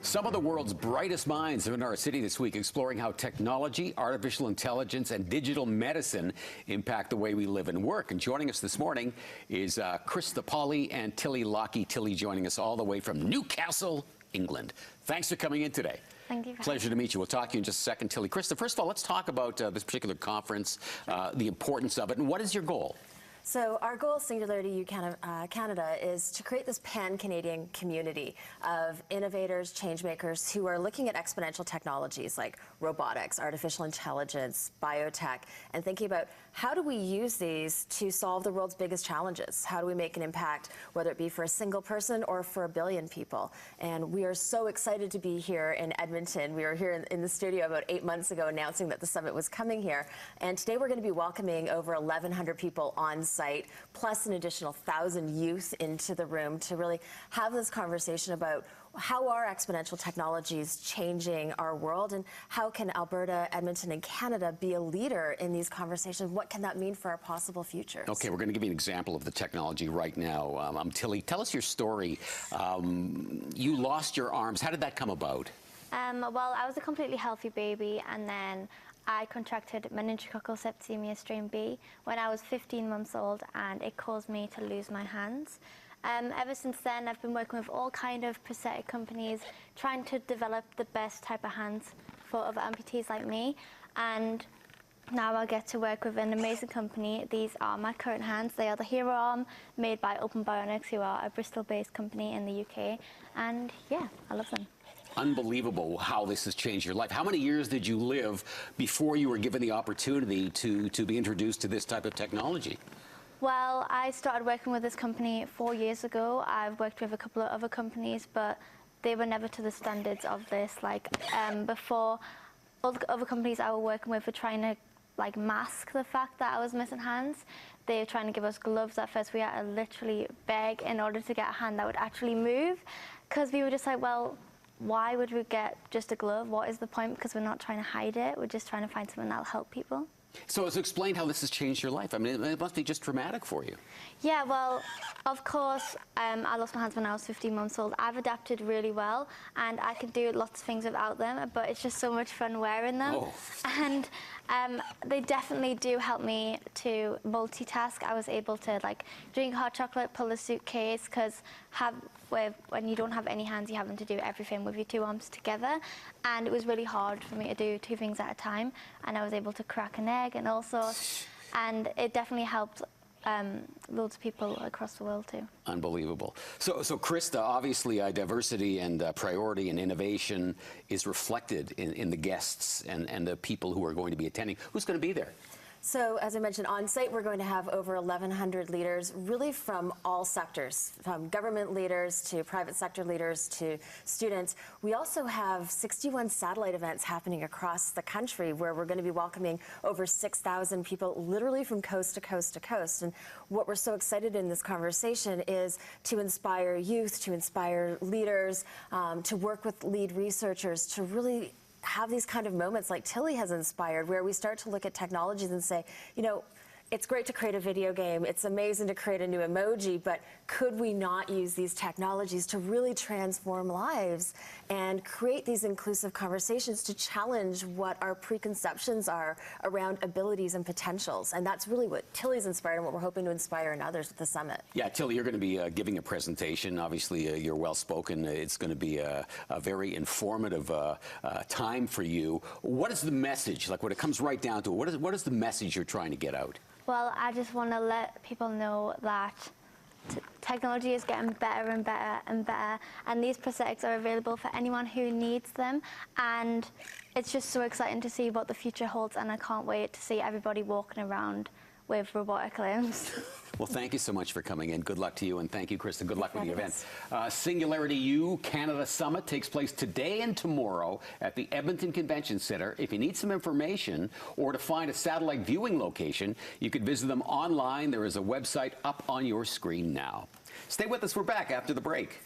Some of the world's brightest minds are in our city this week, exploring how technology, artificial intelligence, and digital medicine impact the way we live and work. And joining us this morning is Krista Pauly and Tilly Lockie. Tilly joining us all the way from Newcastle, England. Thanks for coming in today. Thank you. Pleasure to meet you. We'll talk to you in just a second, Tilly. Krista, first of all, let's talk about this particular conference, the importance of it, and what is your goal? So our goal, SingularityU Canada, is to create this pan-Canadian community of innovators, changemakers who are looking at exponential technologies like robotics, artificial intelligence, biotech, and thinking about how do we use these to solve the world's biggest challenges? How do we make an impact, whether it be for a single person or for 1 billion people? And we are so excited to be here in Edmonton. We were here in the studio about 8 months ago announcing that the summit was coming here. And today we're going to be welcoming over 1,100 people on site, plus an additional 1,000 youth into the room to really have this conversation about how are exponential technologies changing our world, and how can Alberta, Edmonton, and Canada be a leader in these conversations? What can that mean for our possible futures? Okay, we're going to give you an example of the technology right now. Tilly, tell us your story. You lost your arms. How did that come about? Well, I was a completely healthy baby, and then I contracted meningococcal septicemia strain B when I was 15 months old, and it caused me to lose my hands. Ever since then, I've been working with all kind of prosthetic companies, trying to develop the best type of hands for other amputees like me. And now I get to work with an amazing company. These are my current hands. They are the Hero Arm, made by Open Bionics, who are a Bristol-based company in the UK. And yeah, I love them. Unbelievable how this has changed your life. How many years did you live before you were given the opportunity to be introduced to this type of technology? Well, I started working with this company 4 years ago. I've worked with a couple of other companies, but they were never to the standards of this. Before, all the other companies I was working with were trying to mask the fact that I was missing hands. They were trying to give us gloves. At first, we had to literally beg in order to get a hand that would actually move, because we were just like, well, why would we get just a glove? What is the point? Because we're not trying to hide it. We're just trying to find something that'll help people. So explain how this has changed your life. I mean, it must be just traumatic for you. Yeah, well, of course, I lost my hands when I was 15 months old. I've adapted really well, and I can do lots of things without them, but it's just so much fun wearing them. Oh. And they definitely do help me to multitask. I was able to drink hot chocolate, pull a suitcase, because when you don't have any hands, you're having to do everything with your 2 arms together. And it was really hard for me to do 2 things at a time. And I was able to crack an egg and all sorts. And it definitely helped loads of people across the world too. Unbelievable. So Krista, obviously diversity and priority and innovation is reflected in the guests and the people who are going to be attending. Who's going to be there? So, as I mentioned, on site we're going to have over 1,100 leaders, really from all sectors, from government leaders to private sector leaders to students. We also have 61 satellite events happening across the country where we're going to be welcoming over 6,000 people, literally from coast to coast to coast. And what we're so excited in this conversation is to inspire youth, to inspire leaders, to work with lead researchers, to really have these kind of moments like Tilly has inspired, where we start to look at technologies and say, you know, it's great to create a video game, it's amazing to create a new emoji, but could we not use these technologies to really transform lives and create these inclusive conversations to challenge what our preconceptions are around abilities and potentials? And that's really what Tilly's inspired and what we're hoping to inspire in others at the summit. Yeah, Tilly, you're going to be giving a presentation. Obviously, you're well-spoken. It's going to be a very informative time for you. What is the message? Like, when it comes right down to it, what is the message you're trying to get out? Well, I just want to let people know that technology is getting better and better and better, and these prosthetics are available for anyone who needs them, and it's just so exciting to see what the future holds, and I can't wait to see everybody walking around with robotic limbs. Well, thank you so much for coming in. Good luck to you, and thank you, Krista. Good luck with the event. SingularityU Canada Summit takes place today and tomorrow at the Edmonton Convention Centre. If you need some information or to find a satellite viewing location, you can visit them online. There is a website up on your screen now. Stay with us. We're back after the break.